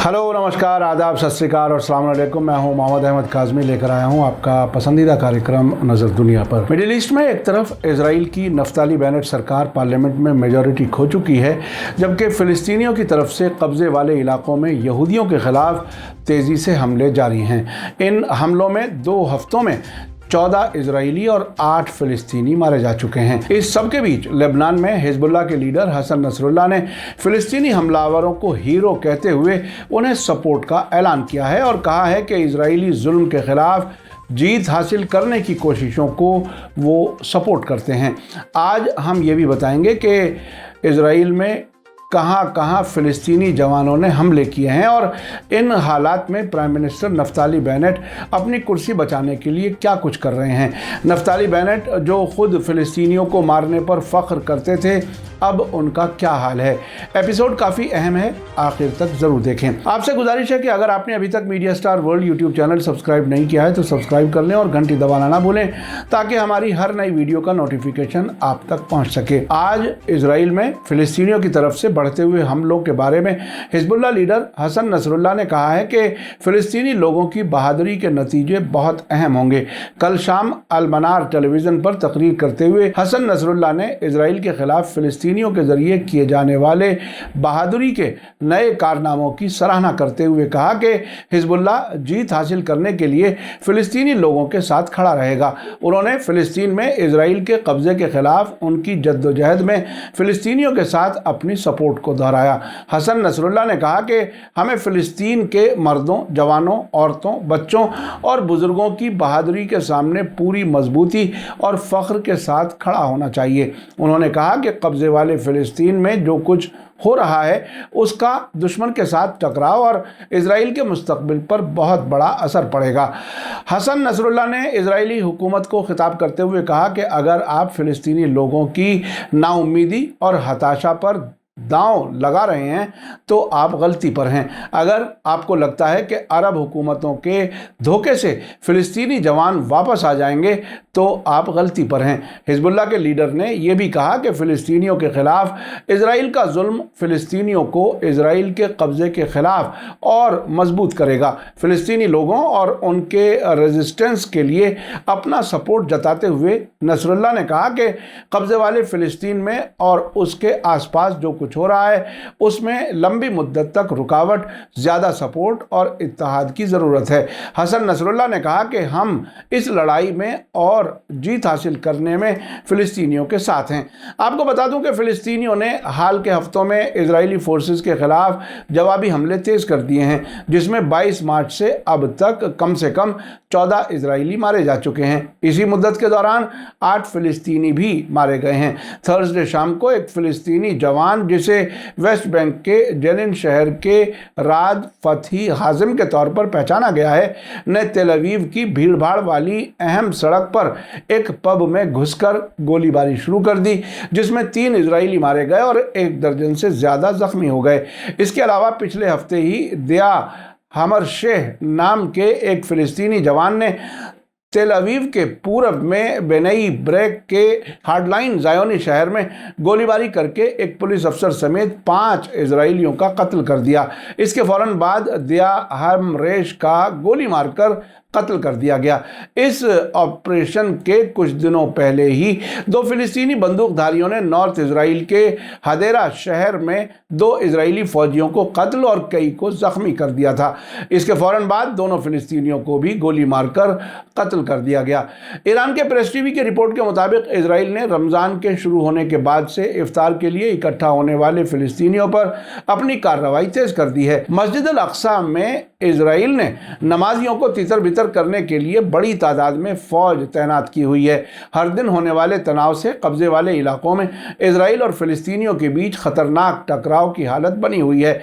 Hello, नमस्कार, आदाब, सत श्री अकाल और अस्सलाम वालेकुम। मैं हूं मोहम्मद अहमद काज़मी, लेकर आया हूं आपका पसंदीदा कार्यक्रम नज़र दुनिया पर। मिडिल ईस्ट में एक तरफ इजराइल की नफ्ताली बेनेट सरकार पार्लियामेंट में मेजॉरिटी खो चुकी है, जबकि फ़िलिस्तीनियों की तरफ से कब्ज़े वाले इलाकों में यहूदियों के ख़िलाफ़ तेज़ी से हमले जारी हैं। इन हमलों में 2 हफ्तों में 14 इजरायली और 8 फ़िलिस्तीनी मारे जा चुके हैं। इस सब के बीच लेबनान में हिजबुल्लाह के लीडर हसन नसरुल्लाह ने फ़िलिस्तीनी हमलावरों को हीरो कहते हुए उन्हें सपोर्ट का ऐलान किया है और कहा है कि इजरायली जुल्म के ख़िलाफ़ जीत हासिल करने की कोशिशों को वो सपोर्ट करते हैं। आज हम ये भी बताएंगे कि इजराइल में कहाँ कहाँ फ़िलिस्तीनी जवानों ने हमले किए हैं और इन हालात में प्राइम मिनिस्टर नफ्ताली बेनेट अपनी कुर्सी बचाने के लिए क्या कुछ कर रहे हैं। नफ्ताली बेनेट जो खुद फ़िलिस्तीनियों को मारने पर फ़ख्र करते थे, अब उनका क्या हाल है। एपिसोड काफ़ी अहम है, आखिर तक ज़रूर देखें। आपसे गुजारिश है कि अगर आपने अभी तक media star world YouTube channel subscribe नहीं किया है तो सब्सक्राइब कर लें और घंटी दबाना ना भूलें, ताकि हमारी हर नई वीडियो का नोटिफिकेशन आप तक पहुंच सके। आज इजराइल में फ़िलिस्तीनियों की तरफ से बढ़ते हुए हमलों के बारे में हिजबुल्लाह लीडर हसन नसरुल्लाह ने कहा है कि फ़िलिस्तीनी लोगों की बहादुरी के नतीजे बहुत अहम होंगे। कल शाम अल मनार टेलीविज़न पर तकरीर करते हुए हसन नसरुल्लाह ने इजराइल के ख़िलाफ़ फ़िलिस्तीनियों के ज़रिए किए जाने वाले बहादुरी के नए कारनामों की सराहना करते हुए कहा कि हिजबुल्लाह जीत हासिल करने के लिए फ़िलिस्तीनी लोगों के साथ खड़ा रहेगा। उन्होंने फ़िलिस्तीन में इजराइल के कब्ज़े के ख़िलाफ़ उनकी जद्दोजहद में फ़िलिस्तीनियों के साथ अपनी सपोर्ट को दोहराया। हसन नसरुल्लाह ने कहा कि हमें फ़िलिस्तीन के मर्दों, जवानों, औरतों, बच्चों और बुज़ुर्गों की बहादुरी के सामने पूरी मजबूती और फ़ख्र के साथ खड़ा होना चाहिए। उन्होंने कहा कि कब्ज़े वाले फ़िलिस्तीन में जो कुछ हो रहा है उसका दुश्मन के साथ टकराव और इजराइल के मुस्तकबिल पर बहुत बड़ा असर पड़ेगा। हसन नसरुल्लाह ने इजरायली हुकूमत को खिताब करते हुए कहा कि अगर आप फ़िलिस्तीनी लोगों की नाउम्मीदी और हताशा पर दांव लगा रहे हैं तो आप गलती पर हैं। अगर आपको लगता है कि अरब हुकूमतों के धोखे से फ़िलिस्तीनी जवान वापस आ जाएंगे तो आप गलती पर हैं। हिजबुल्लाह के लीडर ने यह भी कहा कि फ़िलिस्तीनियों के ख़िलाफ़ इजराइल का जुल्म फ़िलिस्तीनियों को इजराइल के कब्ज़े के ख़िलाफ़ और मजबूत करेगा। फ़िलिस्तीनी लोगों और उनके रेजिस्टेंस के लिए अपना सपोर्ट जताते हुए नसरुल्लाह ने कहा कि कब्ज़े वाले फ़िलिस्तीन में और उसके आसपास जो कुछ हो रहा है उसमें लंबी मुद्दत तक रुकावट, ज़्यादा सपोर्ट और इत्तेहाद की ज़रूरत है। हसन नसरुल्लाह ने कहा कि हम इस लड़ाई में और जीत हासिल करने में फ़िलिस्तीनियों के साथ हैं। आपको बता दूं कि फ़िलिस्तीनियों ने हाल के हफ्तों में इजरायली फोर्सेस के ख़िलाफ़ जवाबी हमले तेज़ कर दिए हैं, जिसमें 22 मार्च से अब तक कम से कम 14 इजरायली मारे जा चुके हैं। इसी मुद्दत के दौरान 8 फ़िलिस्तीनी भी मारे गए हैं। थर्सडे शाम को एक फ़िलिस्तीनी जवान जिसे वेस्ट बैंक के जेनिन शहर के राज फतही हाजिम के तौर पर पहचाना गया है, ने तेल अवीव की भीड़भाड़ वाली अहम सड़क पर एक पब में घुसकर गोलीबारी शुरू कर दी, जिसमें 3 इजरायली मारे गए और 1 दर्जन से ज़्यादा जख्मी हो गए। इसके अलावा पिछले हफ्ते ही दिया हमर शेह नाम के एक फ़िलिस्तीनी जवान ने तेल अवीव के पूरब में बेनई ब्रेक के हार्डलाइन ज़ायोनी शहर में गोलीबारी करके एक पुलिस अफसर समेत 5 इजरायलियों का कत्ल कर दिया। इसके फ़ौरन बाद दिया हमरेश का गोली मारकर कत्ल कर दिया गया। इस ऑपरेशन के कुछ दिनों पहले ही 2 फ़िलिस्तीनी बंदूकधारियों ने नॉर्थ इजराइल के हदेरा शहर में 2 इजरायली फ़ौजियों को कत्ल और कई को ज़ख्मी कर दिया था। इसके फ़ौरन बाद दोनों फ़िलिस्तीनियों को भी गोली मारकर कत्ल कर दिया गया। ईरान के प्रेस टीवी की रिपोर्ट के मुताबिक इजराइल ने रमज़ान के शुरू होने के बाद से इफ्तार के लिए इकट्ठा होने वाले फ़िलिस्तीनियों पर अपनी कार्रवाई तेज़ कर दी है। मस्जिद अल अक्सा में इजराइल ने नमाजियों को तितर बितर करने के लिए बड़ी तादाद में फ़ौज तैनात की हुई है। हर दिन होने वाले तनाव से कब्ज़े वाले इलाकों में इजराइल और फ़िलिस्तीनियों के बीच ख़तरनाक टकराव की हालत बनी हुई है।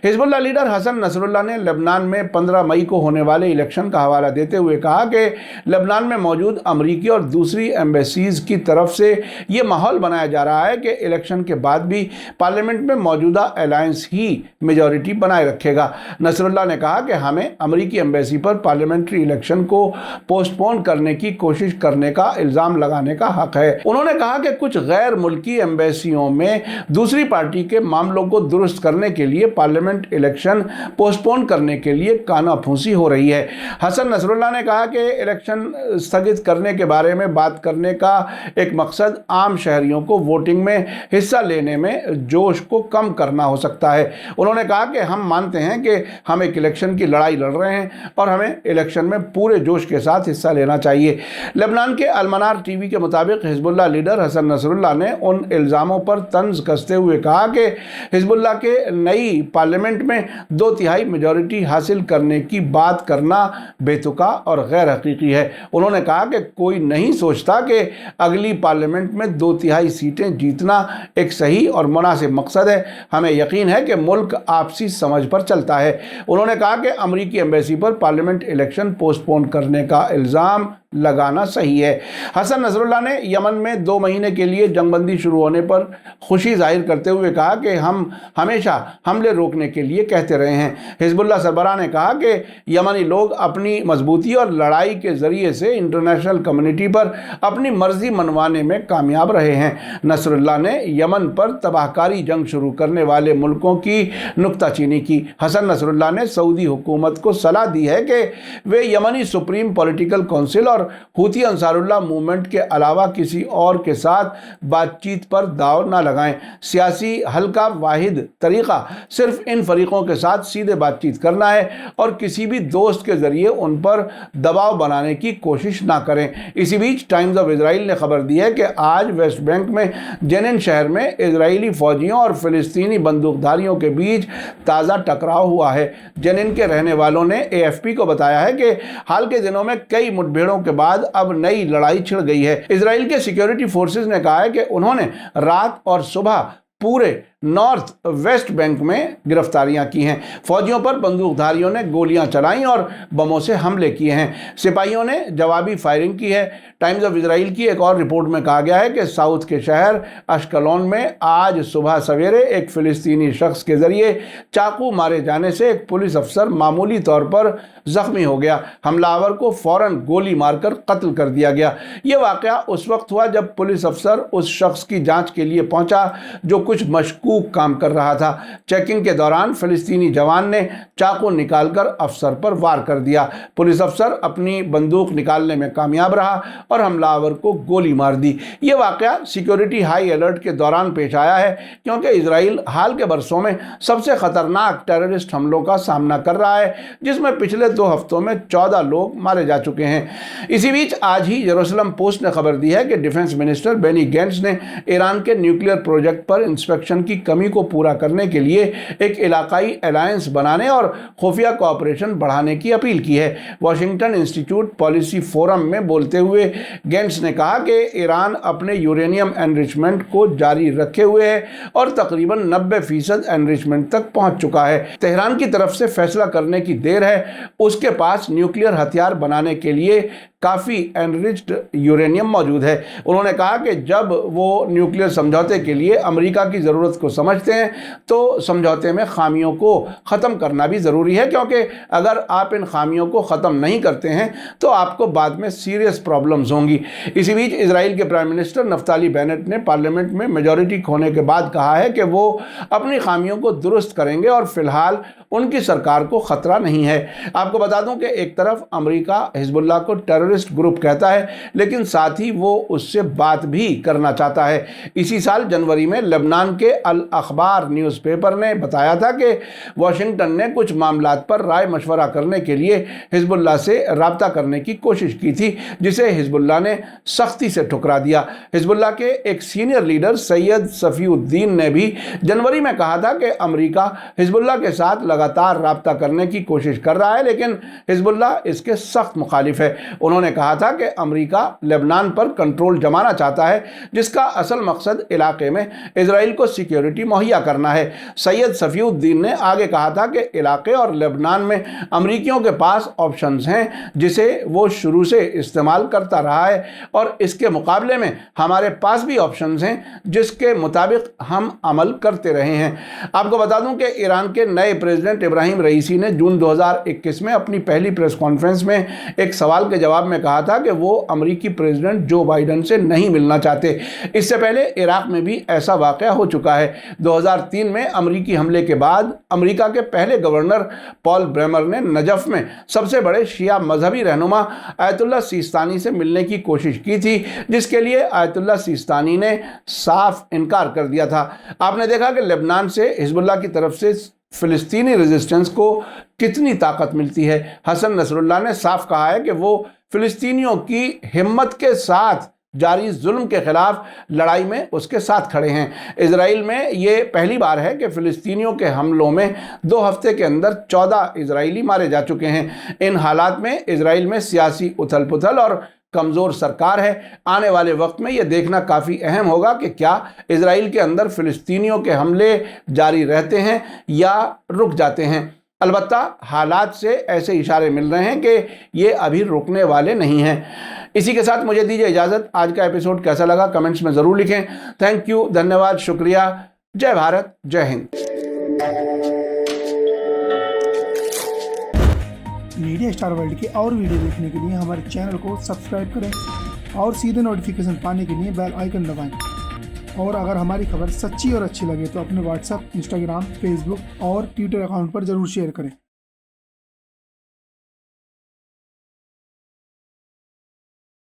हिजबुल्लाह लीडर हसन नसरुल्लाह ने लेबनान में 15 मई को होने वाले इलेक्शन का हवाला देते हुए कहा कि लेबनान में मौजूद अमरीकी और दूसरी एम्बेसीज़ की तरफ से ये माहौल बनाया जा रहा है कि इलेक्शन के बाद भी पार्लियामेंट में मौजूदा अलायंस ही मेजॉरिटी बनाए रखेगा। नसरुल्लाह ने कहा कि हमें अमेरिकी एम्बेसी पर पार्लियामेंट्री इलेक्शन को पोस्टपोन करने की कोशिश करने का इल्जाम लगाने का हक है। उन्होंने कहा कि कुछ गैर मुल्की एम्बेसियों में दूसरी पार्टी के मामलों को दुरुस्त करने के लिए पार्लियामेंट इलेक्शन पोस्टपोन करने के लिए कानाफूसी हो रही है। हसन नसरुल्लाह ने कहा कि इलेक्शन स्थगित करने के बारे में बात करने का एक मकसद आम शहरियों को वोटिंग में हिस्सा लेने में जोश को कम करना हो सकता है। उन्होंने कहा कि हम मानते हैं कि हम एक इलेक्शन की लड़ाई लड़ रहे हैं और हमें इलेक्शन में पूरे जोश के साथ हिस्सा लेना चाहिए। लेबनान के अलमनार टीवी के मुताबिक हिजबुल्लाह लीडर हसन नसरुल्लाह ने उन इल्ज़ामों पर तंज कसते हुए कहा कि हिजबुल्लाह के नई पार्लियामेंट में 2/3 मेजॉरिटी हासिल करने की बात करना बेतुका और गैर हकीकी है। उन्होंने कहा कि कोई नहीं सोचता कि अगली पार्लियामेंट में 2/3 सीटें जीतना एक सही और मुनासिब मकसद है। हमें यकीन है कि मुल्क आपसी समझ पर चलता है। उन्होंने कहा कि अमेरिकी एम्बेसी पर पार्लियामेंट इलेक्शन पोस्टपोन करने का इल्ज़ाम लगाना सही है। हसन नसरुल्लाह ने यमन में 2 महीने के लिए जंगबंदी शुरू होने पर खुशी जाहिर करते हुए कहा कि हम हमेशा हमले रोकने के लिए कहते रहे हैं। हिजबुल्लाह सरबराह ने कहा कि यमनी लोग अपनी मजबूती और लड़ाई के ज़रिए से इंटरनेशनल कम्युनिटी पर अपनी मर्जी मनवाने में कामयाब रहे हैं। नसरुल्लाह ने यमन पर तबाहकारी जंग शुरू करने वाले मुल्कों की नुक्ताचीनी की। हसन नसरुल्लाह ने सऊदी हुकूमत को सलाह दी है कि वे यमनी सुप्रीम पॉलिटिकल काउंसिल और हूती अंसारुल्लाह मूवमेंट के अलावा किसी और के साथ बातचीत पर दाव न लगाएं। सियासी हल का वाहिद तरीका सिर्फ इन फरीकों के साथ सीधे बातचीत करना है और किसी भी दोस्त के जरिए उन पर दबाव बनाने की कोशिश ना करें। इसी बीच टाइम्स ऑफ इजराइल ने खबर दी है कि आज वेस्ट बैंक में जेनिन शहर में इजरायली फौजियों और फिलिस्तीनी बंदूकधारियों के बीच ताज़ा टकराव हुआ है। जेनिन के रहने वालों ने AFP को बताया है कि हाल के दिनों में कई मुठभेड़ों के बाद अब नई लड़ाई छिड़ गई है। इजराइल के सिक्योरिटी फोर्सेस ने कहा है कि उन्होंने रात और सुबह पूरे नॉर्थ वेस्ट बैंक में गिरफ्तारियां की हैं। फौजियों पर बंदूकधारियों ने गोलियां चलाई और बमों से हमले किए हैं। सिपाहियों ने जवाबी फायरिंग की है। टाइम्स ऑफ इजराइल की एक और रिपोर्ट में कहा गया है कि साउथ के शहर अश्कलोन में आज सुबह सवेरे एक फिलिस्तीनी शख्स के जरिए चाकू मारे जाने से एक पुलिस अफसर मामूली तौर पर जख्मी हो गया। हमलावर को फौरन गोली मारकर कत्ल कर दिया गया। यह वाकया उस वक्त हुआ जब पुलिस अफसर उस शख्स की जांच के लिए पहुंचा जो कुछ मशकूक काम कर रहा था। चेकिंग के दौरान फिलिस्तीनी जवान ने चाकू निकालकर अफसर पर वार कर दिया। पुलिस अफसर अपनी बंदूक निकालने में कामयाब रहा और हमलावर को गोली मार दी। यह वाकया सिक्योरिटी हाई अलर्ट के दौरान पेश आया है क्योंकि इजराइल हाल के बरसों में सबसे खतरनाक टेररिस्ट हमलों का सामना कर रहा है, जिसमें पिछले 2 हफ्तों में 14 लोग मारे जा चुके हैं। इसी बीच आज ही जेरूसलम पोस्ट ने खबर दी है कि डिफेंस मिनिस्टर बेनी गैंट्स ने ईरान के न्यूक्लियर प्रोजेक्ट पर इंस्पेक्शन की कमी को पूरा करने के लिए एक इलाकाई अलायंस बनाने और खुफिया कोऑपरेशन बढ़ाने की अपील की है। वॉशिंगटन इंस्टीट्यूट पॉलिसी फोरम में बोलते हुए गेंट्स ने कहा कि ईरान अपने यूरेनियम एनरिचमेंट को जारी रखे हुए है और तकरीबन 90% एनरिचमेंट तक पहुंच चुका है। तेहरान की तरफ से फैसला करने की देर है। उसके पास न्यूक्लियर हथियार बनाने के लिए काफ़ी एनरिच्ड यूरेनियम मौजूद है। उन्होंने कहा कि जब वो न्यूक्लियर समझौते के लिए अमेरिका की ज़रूरत को समझते हैं तो समझौते में खामियों को ख़त्म करना भी ज़रूरी है, क्योंकि अगर आप इन खामियों को ख़त्म नहीं करते हैं तो आपको बाद में सीरियस प्रॉब्लम्स होंगी। इसी बीच इजराइल के प्राइम मिनिस्टर नफ्ताली बेनेट ने पार्लियामेंट में मेजॉरिटी खोने के बाद कहा है कि वो अपनी खामियों को दुरुस्त करेंगे और फिलहाल उनकी सरकार को ख़तरा नहीं है। आपको बता दूं कि एक तरफ अमेरिका हिजबुल्लाह को टेररिस्ट ग्रुप कहता है, लेकिन साथ ही वो उससे बात भी करना चाहता है। इसी साल जनवरी में लेबनान के अल अखबार न्यूज़पेपर ने बताया था कि वाशिंगटन ने कुछ मामलात पर राय मशवरा करने के लिए हिजबुल्लाह से राब्ता करने की कोशिश की थी, जिसे हिजबुल्लाह ने सख्ती से ठुकरा दिया। हिजबुल्लाह के एक सीनियर लीडर सैयद सफ़ीउद्दीन ने भी जनवरी में कहा था कि अमेरिका हिजबुल्लाह के साथ लगातार राब्ता करने की कोशिश कर रहा है, लेकिन हिजबुल्लाह इसके सख्त मुखालिफ है। उन्होंने कहा था कि अमेरिका लेबनान पर कंट्रोल जमाना चाहता है, जिसका असल मकसद इलाके में इजराइल को सिक्योरिटी सिक्योरिटी मुहैया करना है। सैयद सफीउद्दीन ने आगे कहा था कि इलाके और लेबनान में अमरीकियों के पास ऑप्शंस हैं जिसे वो शुरू से इस्तेमाल करता रहा है और इसके मुकाबले में हमारे पास भी ऑप्शंस हैं जिसके मुताबिक हम अमल करते रहे हैं। आपको बता दूं कि ईरान के नए प्रेसिडेंट इब्राहिम रईसी ने जून 2021 में अपनी पहली प्रेस कॉन्फ्रेंस में एक सवाल के जवाब में कहा था कि वो अमेरिकी प्रेसिडेंट जो बाइडेन से नहीं मिलना चाहते। इससे पहले इराक में भी ऐसा वाकया हो चुका है। 2003 में अमेरिकी हमले के बाद अमेरिका के पहले गवर्नर पॉल ब्रेमर ने नजफ में सबसे बड़े शिया मजहबी रहनुमा आयतुल्लाह सिस्तानी से मिलने की कोशिश की थी, जिसके लिए आयतुल्लाह सिस्तानी ने साफ इनकार कर दिया था। आपने देखा कि लेबनान से हिजबुल्लाह की तरफ से फिलिस्तीनी रेजिस्टेंस को कितनी ताकत मिलती है। हसन नसरुल्लाह ने साफ कहा है कि वो फिलिस्तीनियों की हिम्मत के साथ जारी जुल्म के खिलाफ लड़ाई में उसके साथ खड़े हैं। इजराइल में ये पहली बार है कि फिलिस्तीनियों के हमलों में 2 हफ्ते के अंदर 14 इजरायली मारे जा चुके हैं। इन हालात में इजराइल में सियासी उथल पुथल और कमज़ोर सरकार है। आने वाले वक्त में यह देखना काफ़ी अहम होगा कि क्या इजराइल के अंदर फिलिस्तीनियों के हमले जारी रहते हैं या रुक जाते हैं। अलबत्ता हालात से ऐसे इशारे मिल रहे हैं कि ये अभी रुकने वाले नहीं हैं। इसी के साथ मुझे दीजिए इजाज़त। आज का एपिसोड कैसा लगा कमेंट्स में ज़रूर लिखें। थैंक यू, धन्यवाद, शुक्रिया। जय भारत, जय हिंद। मीडिया स्टार वर्ल्ड के और वीडियो देखने के लिए हमारे चैनल को सब्सक्राइब करें और सीधे नोटिफिकेशन पाने के लिए बेल आइकन दबाएं। और अगर हमारी खबर सच्ची और अच्छी लगे तो अपने व्हाट्सएप, इंस्टाग्राम, फेसबुक और ट्विटर अकाउंट पर ज़रूर शेयर करें।